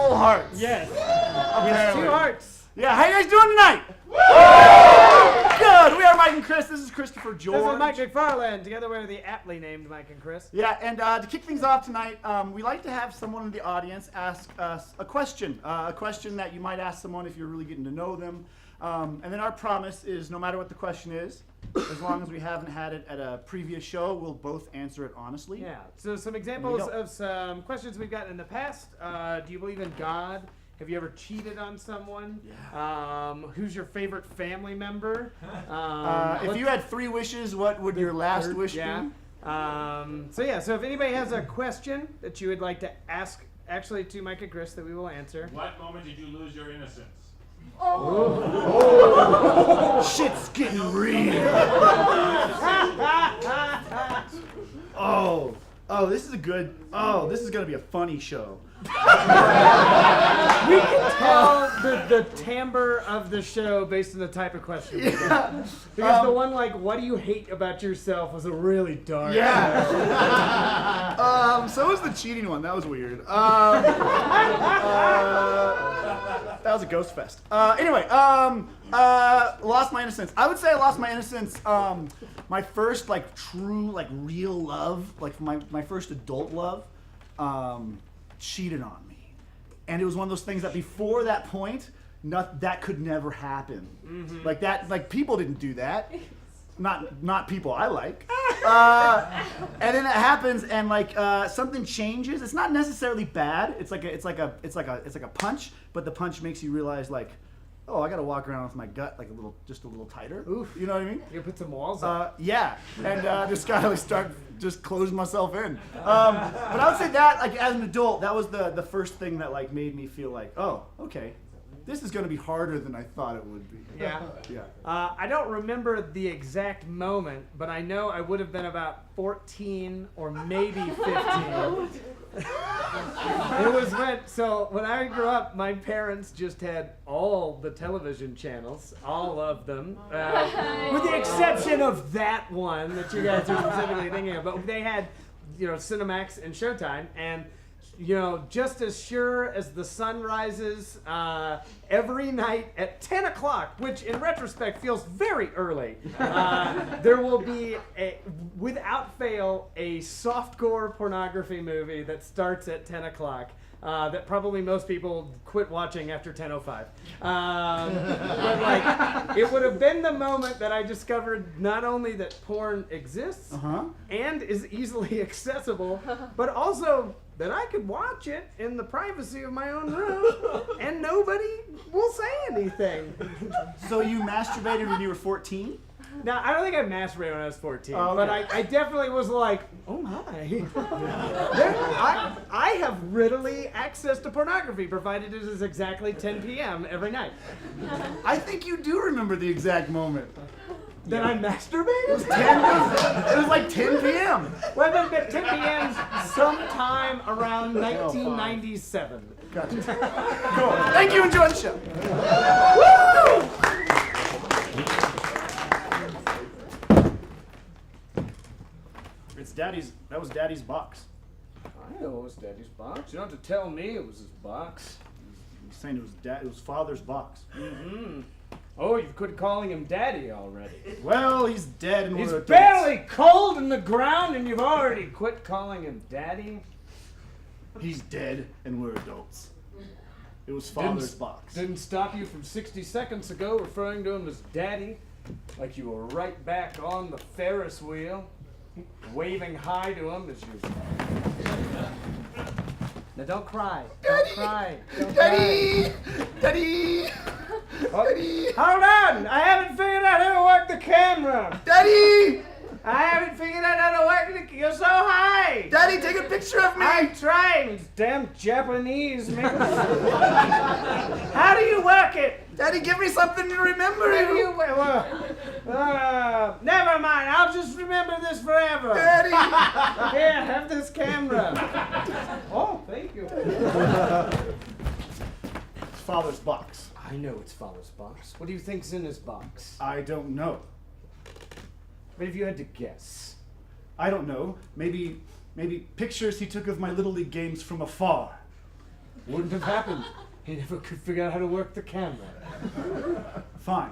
full hearts. Yes. Apparently. 2 hearts. Yeah, how you guys doing tonight? Good. We are Mike and Chris. This is Christopher George. This is Mike McFarland. Together we're the aptly named Mike and Chris. Yeah, and to kick things off tonight, we like to have someone in the audience ask us a question that you might ask someone if you're really getting to know them. And then our promise is no matter what the question is, as long as we haven't had it at a previous show, we'll both answer it honestly. Yeah. So some examples of some questions we've gotten in the past. Do you believe in God? Have you ever cheated on someone? Yeah. Who's your favorite family member? If you had 3 wishes, what would your last wish be? So if anybody has a question that you would like to ask actually to Mike and Chris that we will answer. What moment did you lose your innocence? Shit's getting real. This is gonna be a funny show. We can tell the timbre of the show based on the type of question. Yeah. Because the one like, what do you hate about yourself was a really dark. Yeah. So was the cheating one. That was weird. That was a ghost fest. Anyway, lost my innocence. I would say I lost my innocence. My first true real love, my first adult love, cheated on me, and it was one of those things that before that point, that could never happen. Mm-hmm. People didn't do that. Not people I like. And then it happens, and something changes. It's not necessarily bad. It's like a punch, but the punch makes you realize oh, I gotta walk around with my gut just a little tighter. Oof. You know what I mean? You put some walls up. Yeah, and just gotta start just closing myself in. But I would say that as an adult, that was the first thing that made me feel oh, okay, this is gonna be harder than I thought it would be. Yeah. Yeah. I don't remember the exact moment, but I know I would have been about 14 or maybe 15. It was when I grew up, my parents just had all the television channels, all of them, with the exception of that one that you guys are specifically thinking of. But they had, Cinemax and Showtime, and just as sure as the sun rises every night at 10 o'clock, which in retrospect feels very early, there will be, without fail, a softcore pornography movie that starts at 10 o'clock. That probably most people quit watching after 10:05. But it would have been the moment that I discovered not only that porn exists and is easily accessible, but also that I could watch it in the privacy of my own room and nobody will say anything. So you masturbated when you were 14? Now, I don't think I masturbated when I was 14, okay. but I definitely was oh my. I have readily access to pornography, provided it is exactly 10 p.m. every night. I think you do remember the exact moment. Then I masturbated? It was 10 p.m. Well, then 10 p.m. sometime around 1997. Gotcha. Cool. Thank you. Enjoy the show. That was Daddy's box. I know it was Daddy's box. You don't have to tell me it was his box. I'm saying it was Father's box. Mm-hmm. Oh, you've quit calling him Daddy already. Well, he's dead and he's we're adults. barely cold in the ground and you've already quit calling him Daddy? He's dead and we're adults. It was Father's box. Didn't stop you from 60 seconds ago referring to him as Daddy, like you were right back on the Ferris wheel, waving hi to him as you... Now don't cry. Don't cry. Don't Daddy! cry. Daddy! Daddy! Hold on! I haven't figured out how to work the camera! Daddy! I haven't figured out how to work the... You're so high! Daddy, take a picture of me! I'm trying! It's damn Japanese, man. How do you work it? Daddy, give me something to remember you! Never mind, I'll just remember this forever. Daddy! Here, have this camera. Oh, thank you. It's Father's box. I know it's Father's box. What do you think's in his box? I don't know. But if you had to guess. I don't know. Maybe pictures he took of my Little League games from afar. Wouldn't have happened. He never could figure out how to work the camera. Fine.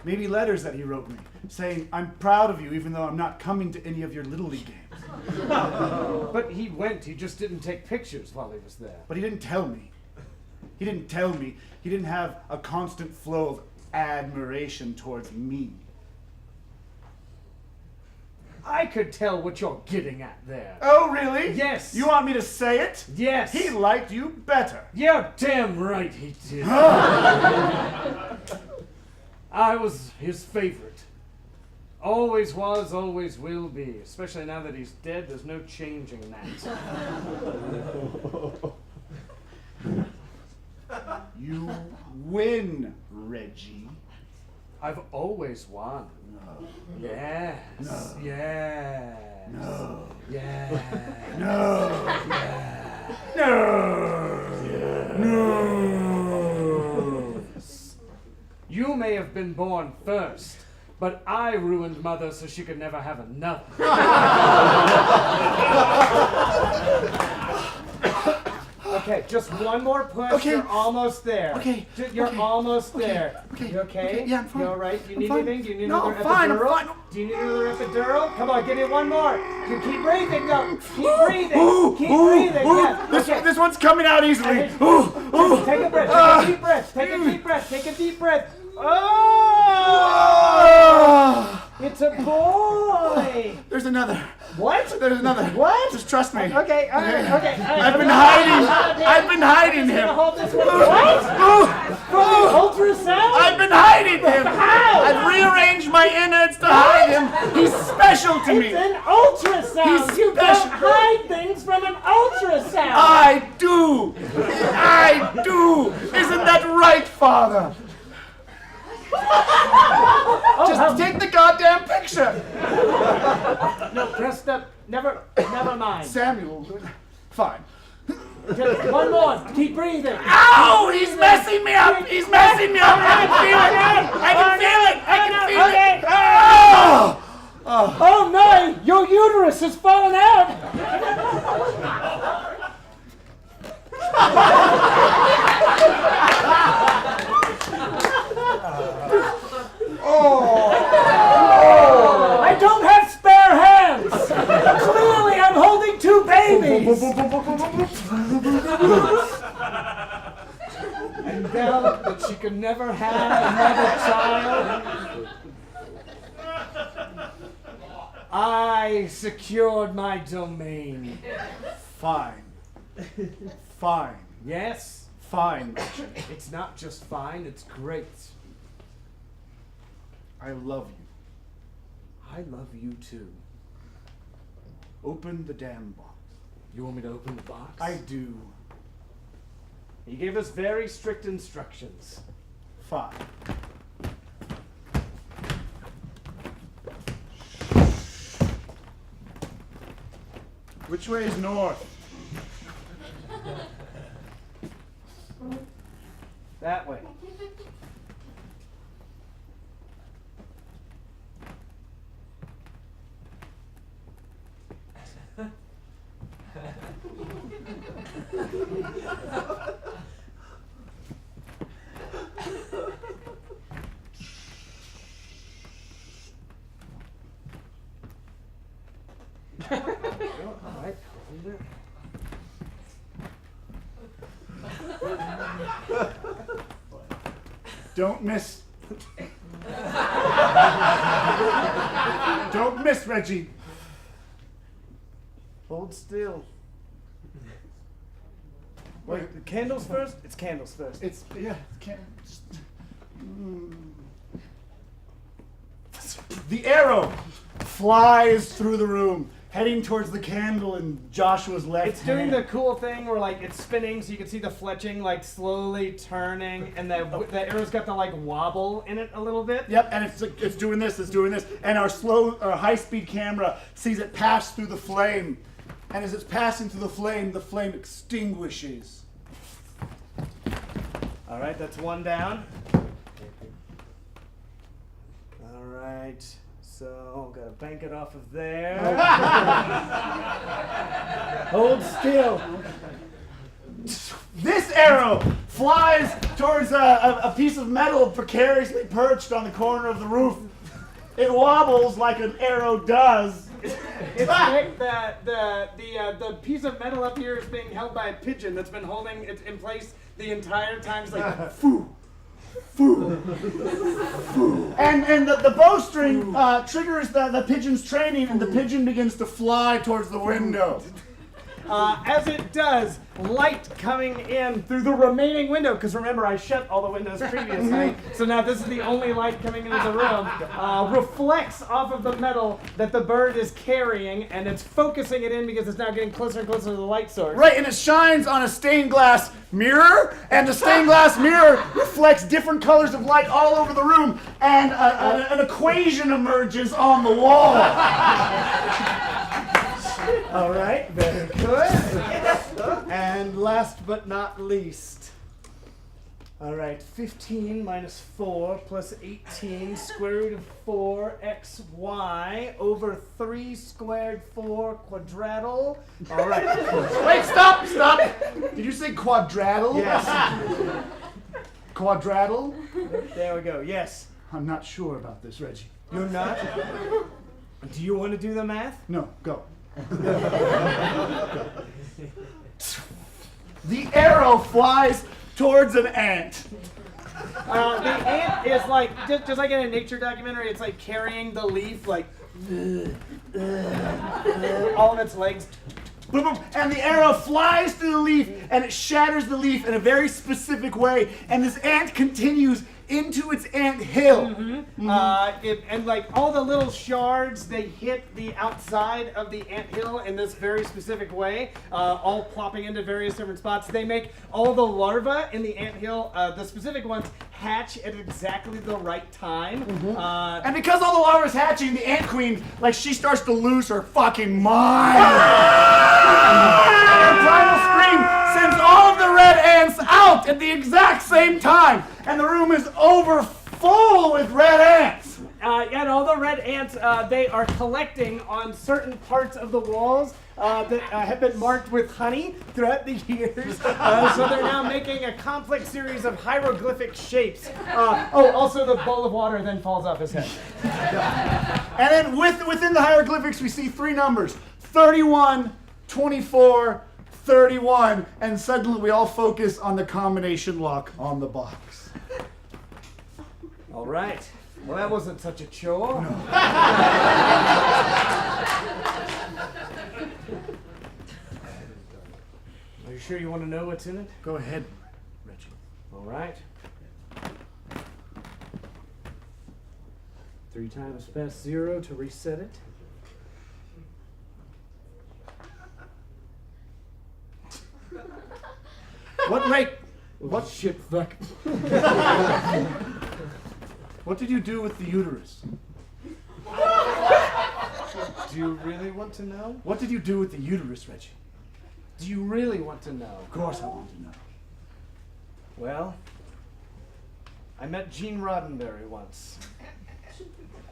Maybe letters that he wrote me, saying, I'm proud of you even though I'm not coming to any of your Little League games. But he went, he just didn't take pictures while he was there. But he didn't tell me. He didn't tell me. He didn't have a constant flow of admiration towards me. I could tell what you're getting at there. Oh, really? Yes. You want me to say it? Yes. He liked you better. You're damn right he did. I was his favorite. Always was, always will be. Especially now that he's dead, there's no changing that. You win, Reggie. I've always won. No. Yes. No. Yes. No. Yes. No. Yes. No. No. You may have been born first, but I ruined Mother so she could never have another. Okay, just one more push. Okay. You're almost there. Okay. You're Okay. almost Okay. there. Okay. You okay? Okay. Yeah, I'm fine. You all right? Do you I'm need fine. anything? Do you need No, another I'm fine. I'm epidural? fine. Do you need another epidural? Come on, give me one more. You keep breathing, though. Keep breathing. Ooh, Keep ooh, breathing. ooh. Yeah. Okay. This one's coming out easily. Okay. Ooh, ooh. Take a breath. Take a deep breath. Take a deep breath. Take a deep breath. Oh! It's a boy. There's another. What? There's another. What? Just trust me. Okay. All right. Okay. All right. I've been hiding. I've been hiding I'm just him. gonna hold this one. What? Ooh, ooh. Ultrasound? I've been hiding him. How? I've rearranged my innards to hide him. He's special to me. It's an ultrasound. He's You special. don't hide things from an ultrasound. I do. I do. Isn't that right, Father? Just take the goddamn picture. No, pressed up. Never mind. Samuel. Fine. Just one more. Keep breathing. Ow! He's messing me up. He's messing me up. I can feel it. I can feel it. I can feel it. Oh! Oh no! Your uterus has fallen out. I don't have spare hands. Clearly, I'm holding two babies. And now that she could never have another child, I secured my domain. Fine. Fine. Yes, Fine. it's not just fine, it's great. I love you. I love you too. Open the damn box. You want me to open the box? I do. He gave us very strict instructions. Fine. Which way is north? That way. All right. Don't miss. Don't miss, Reggie. Hold still. Wait, candles first? It's candles first. It's can't. Just, The arrow flies through the room, heading towards the candle in Joshua's left It's doing hand. the cool thing where like it's spinning, so you can see the fletching like slowly turning, and the arrow's got the like wobble in it a little bit. Yep, and it's doing this, and our high-speed camera sees it pass through the flame, and as it's passing through the flame extinguishes. All right, that's one down. All right, so gotta bank it off of there. Hold still. This this arrow flies towards a piece of metal precariously perched on the corner of the roof. It wobbles like an arrow does. It's like the piece of metal up here is being held by a pigeon that's been holding it in place the entire time. It's like, foo, foo, foo. And the bowstring triggers the pigeon's training, and the pigeon begins to fly towards the window. As it does, light coming in through the remaining window, because remember, I shut all the windows previously, so now this is the only light coming into the room, reflects off of the metal that the bird is carrying, and it's focusing it in because it's now getting closer and closer to the light source. Right, and it shines on a stained glass mirror, and the stained glass mirror reflects different colors of light all over the room, and an equation emerges on the wall. All right, very good. And last but not least, all right, 15 minus 4 plus 18, square root of 4xy over 3 squared 4 quadrattle. All right. Wait, stop! Did you say quadrattle? Yes. Quadrattle? There we go, yes. I'm not sure about this, Reggie. You're not? Do you want to do the math? No, go. The arrow flies towards an ant. The ant is like, just like in a nature documentary, it's like carrying the leaf, like, all of its legs. Boom, boom, and the arrow flies through the leaf, and it shatters the leaf in a very specific way, and this ant continues into its ant hill. And like all the little shards, they hit the outside of the ant hill in this very specific way, all plopping into various different spots. They make all the larvae in the ant hill, the specific ones, hatch at exactly the right time. And because all the larvae is hatching, the ant queen, like, she starts to lose her fucking mind. And her primal scream sends all of the red ants out at the exact same time, and the room is over full with red ants. And all the red ants, they are collecting on certain parts of the walls that have been marked with honey throughout the years. So they're now making a complex series of hieroglyphic shapes. Also the bowl of water then falls off his head. And then within the hieroglyphics, we see 3 numbers: 31, 24, 31, and suddenly we all focus on the combination lock on the box. All right. Well, that wasn't such a chore. No. Are you sure you want to know what's in it? Go ahead, Reggie. All right. 3 times past 0 to reset it. What shit fuck? What did you do with the uterus? Do you really want to know? What did you do with the uterus, Reggie? Do you really want to know? Of course I want to know. Well, I met Gene Roddenberry once,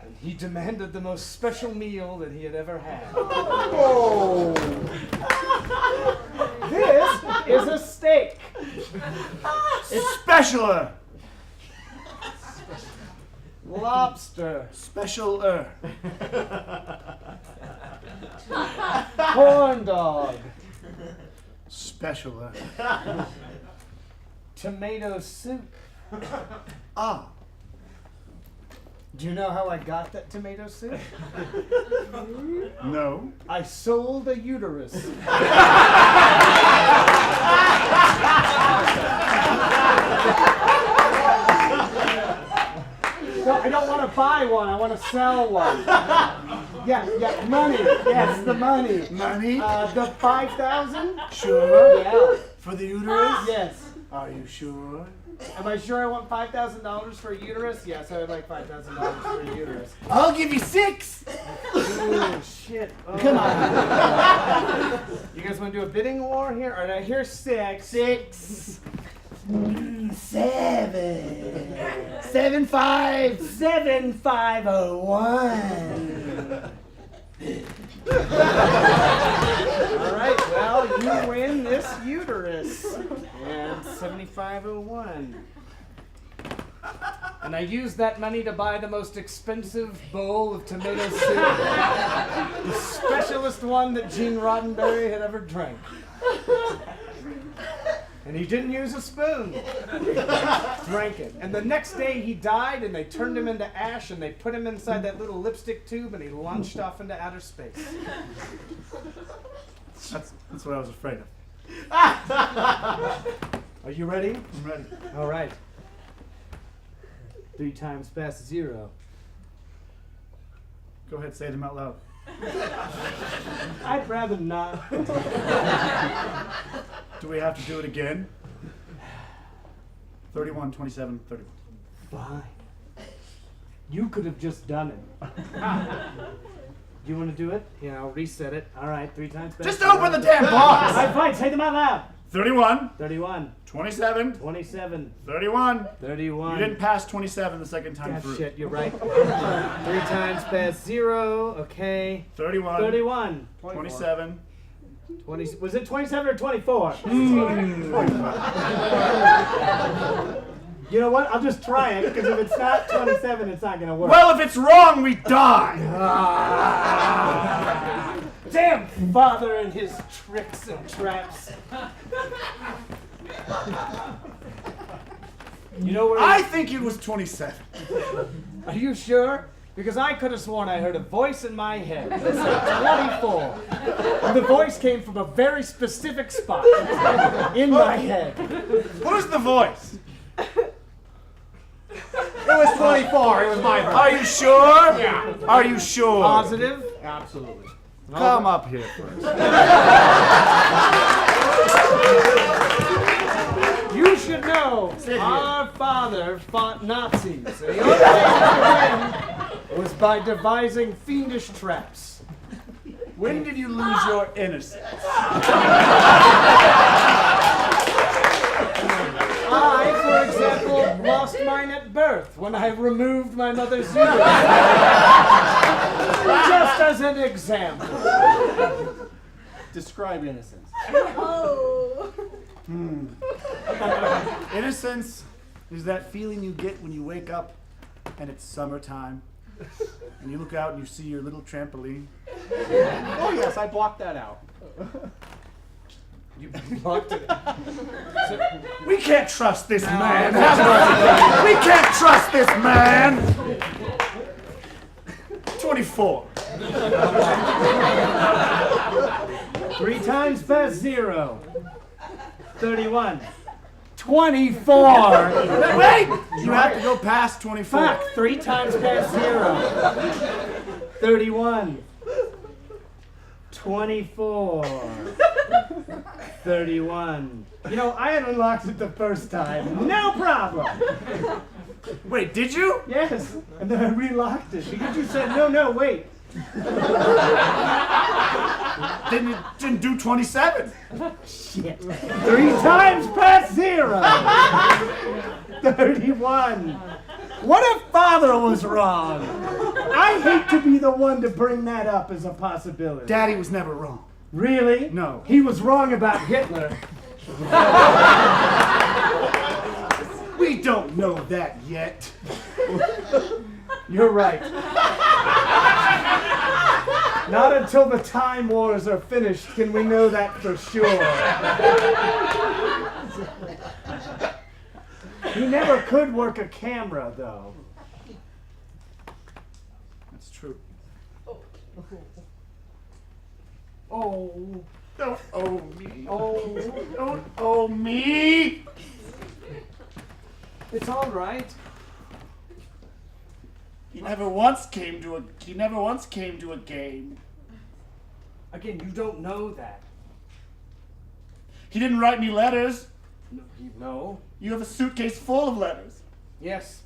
and he demanded the most special meal that he had ever had. Oh! This is a steak. It's specialer. Lobster. Specialer. Corn dog. Specialer. Tomato soup. Ah. Do you know how I got that tomato soup? No. I sold a uterus. No, I don't want to buy one. I want to sell one. Yeah, money. Yes, the money. Money? The 5,000? Sure. Yeah. For the uterus? Yes. Are you sure? Am I sure I want $5,000 for a uterus? Yes, I would like $5,000 for a uterus. I'll give you 6. Oh, shit. Oh. Come on. You guys want to do a bidding war here? All right, I hear 6. 6. 7. 7 5. 7501. All right, well, you win this uterus. And $75.01. And I used that money to buy the most expensive bowl of tomato soup. The specialist one that Gene Roddenberry had ever drank. And he didn't use a spoon. Drank it. And the next day he died, and they turned him into ash, and they put him inside that little lipstick tube, and he launched off into outer space. That's what I was afraid of. Are you ready? I'm ready. All right. 3 times past 0. Go ahead, say them out loud. I'd rather not. Do we have to do it again? 31, 27, 31. Fine. You could have just done it. Do you want to do it? Yeah, I'll reset it. All right, 3 times past Just 0. open the damn box! All right, fine. Say them out loud. 31, 31. 27, 27. 31. 31. You didn't pass 27 the second time God, through. shit, you're right. 3 times past 0. Okay. 31, 31. 27. 20. Was it 27 or 24? You know what? I'll just try it, because if it's not 27, it's not going to work. Well, if it's wrong, we die! Damn father and his tricks and traps. You know where? I think it was 27. Are you sure? Because I could have sworn I heard a voice in my head that said 24. And the voice came from a very specific spot in my head. Who's the voice? It was 24. It was my vote. Are you sure? Yeah. Are you sure? Positive? Absolutely. Come up here first. You should know, our father fought Nazis. And the only way to win was by devising fiendish traps. When did you lose your innocence? I, for example, lost mine at birth when I removed my mother's uterus. Just as an example. Describe innocence. Oh. Innocence is that feeling you get when you wake up and it's summertime. And you look out and you see your little trampoline. Oh yes, I blocked that out. You blocked it. We can't trust this man. We can't trust this man. 24. 3 times past 0. 31. 24. Wait! You have to go past 24. Fuck. 3 times past 0. 31. 24. 31. You know, I had unlocked it the first time. No problem. Wait, did you? Yes. And then I relocked it because you said, no, wait. Didn't do 27. Shit. 3 times past 0. 31. What if father was wrong? I hate to be the one to bring that up as a possibility. Daddy was never wrong. Really? No. He was wrong about Hitler. We don't know that yet. You're right. Not until the Time Wars are finished can we know that for sure. He never could work a camera, though. That's true. Oh. Don't owe me. Oh. Don't owe me. It's all right. He never once came to a game. Again, you don't know that. He didn't write me letters. No. You have a suitcase full of letters. Yes.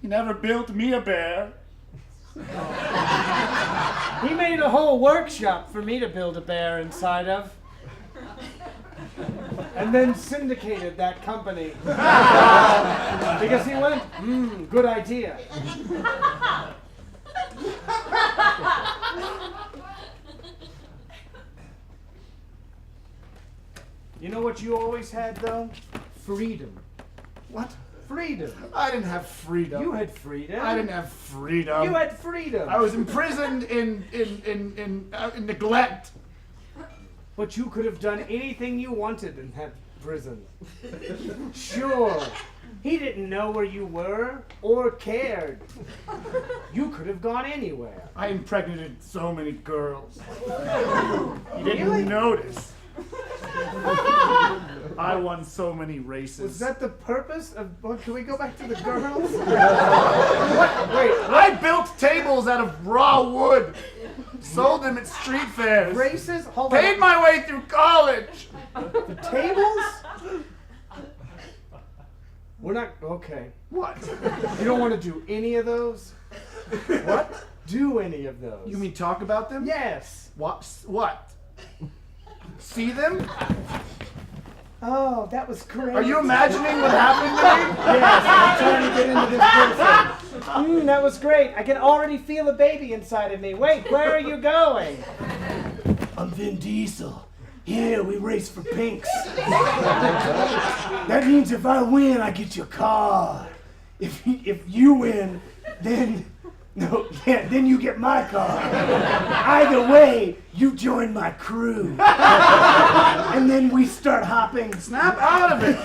He never built me a bear. He made a whole workshop for me to build a bear inside of. And then syndicated that company. Because he went, good idea. You know what you always had, though? Freedom. What? Freedom. I didn't have freedom. You had freedom. I didn't have freedom. You had freedom. I was imprisoned in neglect. But you could have done anything you wanted in that prison. Sure. He didn't know where you were or cared. You could have gone anywhere. I impregnated so many girls. You didn't Really? notice. I won so many races. Was that the purpose of... Well, can we go back to the girls? What? Wait, I built tables out of raw wood. Sold them at street fairs. races? Hold Paid on. my way through college. The tables? We're not... Okay. What? You don't want to do any of those? What? Do any of those. You mean talk about them? Yes. What? See them? Oh, that was great. Are you imagining what happened to me? Yes, I'm trying to get into this person. That was great. I can already feel a baby inside of me. Wait, where are you going? I'm Vin Diesel. Yeah, we race for pinks. That means if I win, I get your car. If you win, then then you get my car. Either way, you join my crew. And then we start hopping. Snap out of it.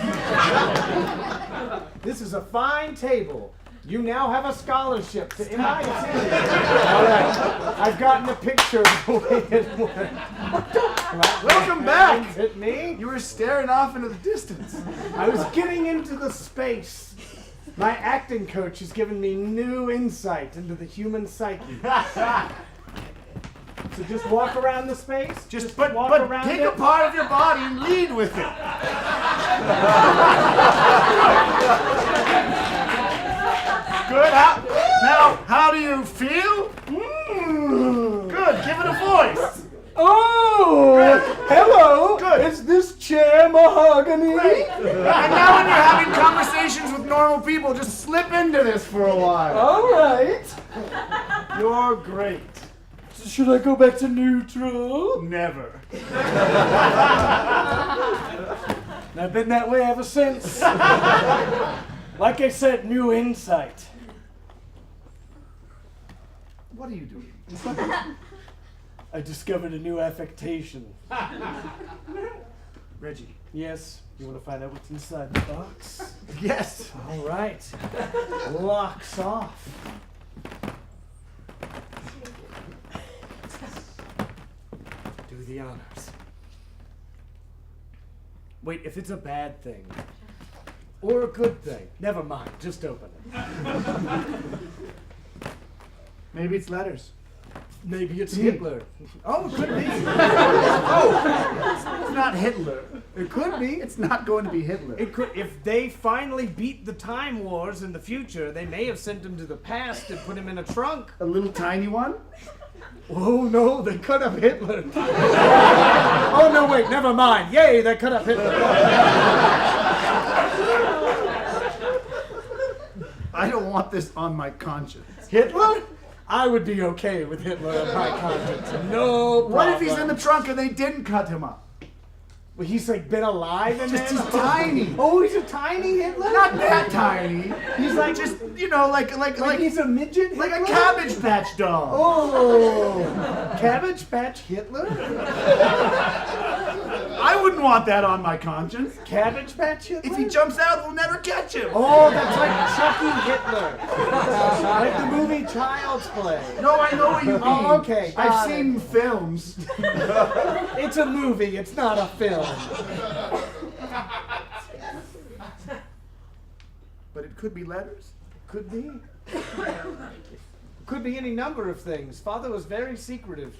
This is a fine table. You now have a scholarship to MIT. All right, I've gotten a picture of the way it went. Welcome back. Hit me. You were staring off into the distance. I was getting into the space. My acting coach has given me new insight into the human psyche. So just walk around the space. Just walk but around take it. a part of your body and lead with it. Good. How do you feel? Good. Give it a voice. Oh, hello. Good. Is this chair mahogany? Great. And now when you're having conversations with normal people, just slip into this for a while. All right. You're great. Should I go back to neutral? Never. I've been that way ever since. Like I said, new insight. What are you doing? I discovered a new affectation. Reggie. Yes, you want to find out what's inside the box? Yes. All right. Locks off. Do the honors. Wait, if it's a bad thing or a good thing, never mind. Just open it. Maybe it's letters. Maybe it's Hitler. Oh, it could be. It's not Hitler. It could be. It's not going to be Hitler. It could. If they finally beat the time wars in the future, they may have sent him to the past and put him in a trunk. A little tiny one? Oh no, they cut up Hitler. Oh no, wait, never mind. Yay, they cut up Hitler. I don't want this on my conscience. Hitler? I would be okay with Hitler on my conscience. No problem. What if he's in the trunk and they didn't cut him up? Well, he's like been alive and Just then... he's tiny. Oh, he's a tiny Hitler? Not that tiny. He's like Just, you know, like he's a midget like a Hitler? Cabbage Patch doll. Oh, Cabbage Patch Hitler? I wouldn't want that on my conscience. Cabbage Patch Hitler? If he jumps out, we'll never catch him. Oh, that's like Chucky Hitler. Like the movie Child's Play. No, I know what you mean. Oh, okay, got I've it. seen films. It's a movie, it's not a film. But it could be letters. Could be. Could be any number of things. Father was very secretive.